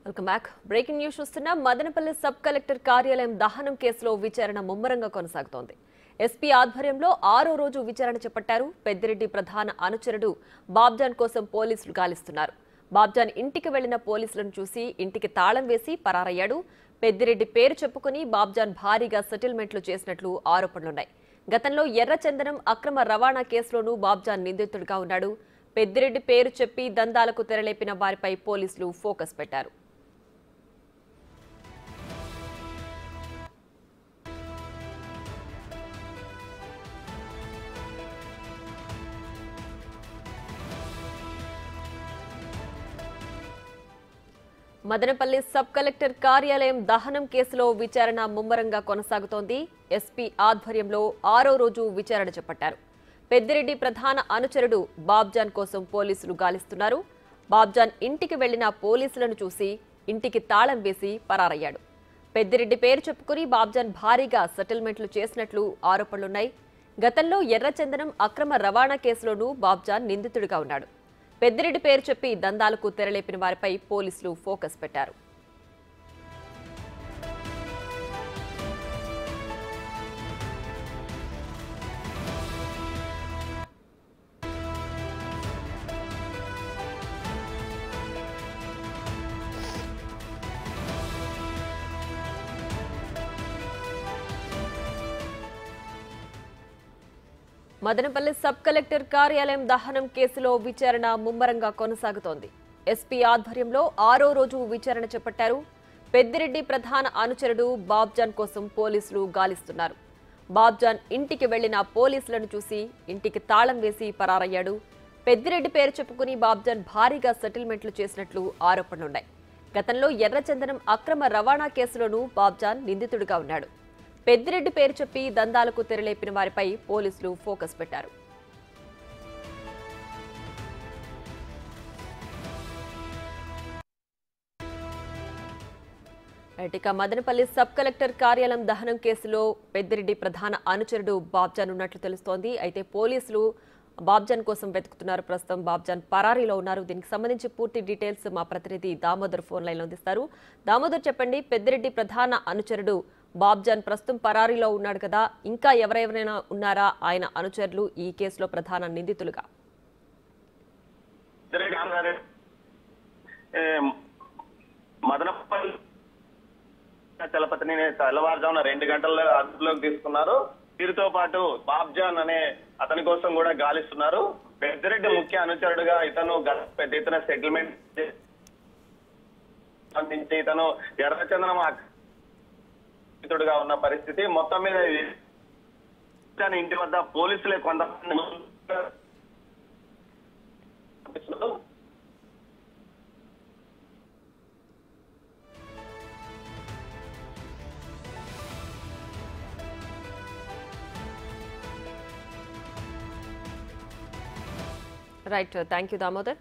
Welcome back. Breaking news చూస్తున్నా. Madanapalle sub collector కార్యాలయం దహనం కేసులో విచారణ ముమ్మరంగా కొనసాగుతోంది. ఎస్పీ ఆధ్వర్యంలో 6వ రోజు విచారణ చేపట్టారు. పెద్దిరెడ్డి ప్రధాన అనుచరుడు బాబ్జాన్ కోసం పోలీసులు గాలిస్తున్నారు. బాబ్జాన్ ఇంటికి వెళ్లిన పోలీసులను చూసి ఇంటికి తాళం వేసి పరారయ్యాడు. పెద్దిరెడ్డి పేరు చెప్పుకుని బాబ్జాన్ భారీగా సెటిల్మెంట్లు చేసినట్లు ఆరోపణలున్నాయి. గతంలో ఎర్రచందనం అక్రమ రవాణా కేసులోనూ బాబ్జాన్ నిందితుడిగా ఉన్నాడు. పెద్దిరెడ్డి పేరు చెప్పి దందాలకు తెరలేపిన వారిపై పోలీసులు ఫోకస్ పెట్టారు. మదనపల్లి సబ్ కలెక్టర్ కార్యాలయం దహనం కేసులో విచారణ ముమ్మరంగా కొనసాగుతోంది. ఎస్పీ ఆధ్వర్యంలో 6వ రోజు విచారణ చేపట్టారు. పెద్దిరెడ్డి ప్రధాన అనుచరుడు బాబ్జాన్ కోసం పోలీసులు గాలిస్తున్నారు. బాబ్జాన్ ఇంటికి వెళ్లిన పోలీసులను చూసి ఇంటికి తాళం వేసి పరారయ్యాడు. పెద్దిరెడ్డి పేరు చెప్పుకుని బాబ్జాన్ భారీగా సెటిల్మెంట్లు చేసినట్లు ఆరోపణలున్నాయి. గతంలో ఎర్రచందనం అక్రమ రవాణా కేసులోనూ బాబ్జాన్ నిందితుడిగా ఉన్నాడు. పెద్దిరెడ్డి పేరు చెప్పి దందాలకు తెరలేపిన వారిపై పోలీసులు ఫోకస్ పెట్టారు. మదనపల్లి సబ్ కలెక్టర్ కార్యాలయం దహనం కేసులో విచారణ ముమ్మరంగా కొనసాగుతోంది. ఎస్పీ ఆధ్వర్యంలో 6వ రోజు విచారణ చేపట్టారు. పెద్దిరెడ్డి ప్రధాన అనుచరుడు బాబ్జాన్ కోసం పోలీసులు గాలిస్తున్నారు. బాబ్జాన్ ఇంటికి వెళ్లిన పోలీసులను చూసి ఇంటికి తాళం వేసి పరారయ్యాడు. పెద్దిరెడ్డి పేరు చెప్పుకుని బాబ్జాన్ భారీగా సెటిల్మెంట్లు చేసినట్లు ఆరోపణలున్నాయి. గతంలో ఎర్రచందనం అక్రమ రవాణా కేసులోనూ బాబ్జాన్ నిందితుడిగా ఉన్నాడు. పెద్దిరెడ్డి పేరు చెప్పి దందాలకు తెరలేపిన వారిపై పోలీసులు ఫోకస్ పెట్టారు. ఇక మదనపల్లి సబ్ కలెక్టర్ కార్యాలయం దహనం కేసులో పెద్దిరెడ్డి ప్రధాన అనుచరుడు బాబ్జాన్ ఉన్నట్లు తెలుస్తోంది. అయితే పోలీసులు బాబ్జాన్ కోసం వెతుకుతున్నారు. ప్రస్తుతం బాబ్జాన్ పరారీలో ఉన్నారు. దీనికి సంబంధించి పూర్తి డీటెయిల్స్ మా ప్రతినిధి దామోదర్ ఫోన్ లైన్లో అందిస్తారు. దామోదర్, చెప్పండి, పెద్దిరెడ్డి ప్రధాన అనుచరుడు బాబ్జాన్ ప్రస్తుతం పరారీలో ఉన్నాడు కదా, ఇంకా ఎవరెవరైనా ఉన్నారా ఆయన అనుచరులు ఈ కేసులో ప్రధాన నిందితులుగా? మదనపల్లి చలపతిని తెల్లవారుజామున 2 గంటల అదుపులోకి తీసుకున్నారు. వీరితో పాటు బాబ్జాన్ అనే అతని కోసం కూడా గాలిస్తున్నారు. పెద్దిరెడ్డి ముఖ్య అనుచరుడుగా ఇతను పెద్ద ఎత్తున సెటిల్మెంట్ అందించి ఇతను ఎర్రచందనం గా ఉన్న పరిస్థితి. మొత్తం మీద ఇంటి వద్ద పోలీసులే కొంతమంది రైట్, థ్యాంక్ యూ దామోదర్.